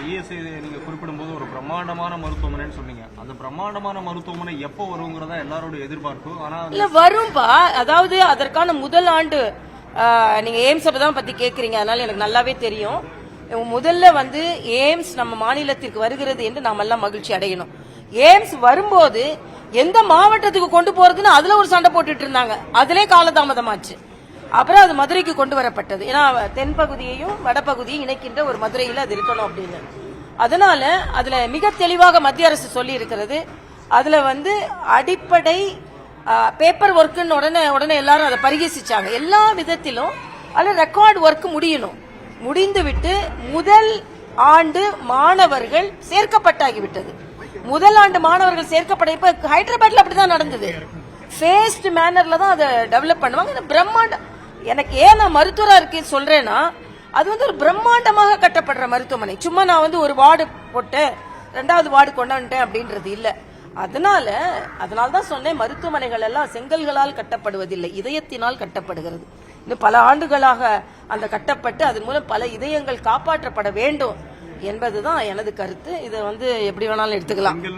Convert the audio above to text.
ESI நீங்க குறிப்பிடும்போது ஒரு பிரம்மாண்டமான மருத்துவமனைன்னு சொன்னீங்க. அந்த பிரம்மாண்டமான மருத்துவமனை எப்போ வருங்கிறதா எல்லாரோட எதிர்பார்ப்பு. ஆனா இல்ல வரும்பா, அதாவது அதற்கான முதல் ஆண்டு நீங்க எய்ம்ஸ் தான் பத்தி கேக்குறீங்க, அதனால எனக்கு நல்லாவே தெரியும். முதல்ல வந்து எய்ம்ஸ் நம்ம மாநிலத்திற்கு வருகிறது என்று நாம எல்லாம் மகிழ்ச்சி அடையணும். எய்ம்ஸ் வரும்போது எந்த மாவட்டத்துக்கு கொண்டு போறதுன்னு அதுல ஒரு சண்டை போட்டுட்டு இருந்தாங்க, அதுல காலதாமதமாச்சு. அப்புறம் அது மதுரைக்கு கொண்டு வரப்பட்டது. ஏன்னா தென்பகுதியையும் வடபகுதியும் இணைக்கின்ற ஒரு மதுரையில் அது இருக்கணும் அப்படின்னு. அதனால அதுல மிக தெளிவாக மத்திய அரசு சொல்லி இருக்கிறது. அதுல வந்து அடிப்படை பேப்பர் ஒர்க்குன்னு உடனே எல்லாரும் அதை பரிகசிச்சாங்க. எல்லா விதத்திலும் அதுல ரெக்கார்ட் ஒர்க் முடியணும். முடிந்து விட்டு முதல் ஆண்டு மாணவர்கள் சேர்க்கப்பட்டாகிவிட்டது. முதல் ஆண்டு மாணவர்கள் சேர்க்கப்பட்ட இப்ப ஹைதராபாத்ல அப்படிதான் நடந்தது. ஃபேஸ்ட் மேனர்ல தான் அதை டெவலப் பண்ணுவாங்க. பிரம்மாண்டம். எனக்கு ஏன் நான் மருத்துவரா இருக்கேன்னு சொல்றேன்னா, அது வந்து ஒரு பிரம்மாண்டமாக கட்டப்படுற மருத்துவமனை. சும்மா நான் வந்து ஒரு வார்டு போட்டேன், 2வது வார்டு கொண்டாண்டேன் அப்படின்றது இல்ல. அதனால தான் சொன்னேன், மருத்துவமனைகள் எல்லாம் செங்கல்களால் கட்டப்படுவதில்லை, இதயத்தினால் கட்டப்படுகிறது. இன்னும் பல ஆண்டுகளாக அந்த கட்டப்பட்டு அதன் மூலம் பல இதயங்கள் காப்பாற்றப்பட வேண்டும் என்பதுதான் எனது கருத்து. இதை வந்து எப்படி வேணாலும் எடுத்துக்கலாம்.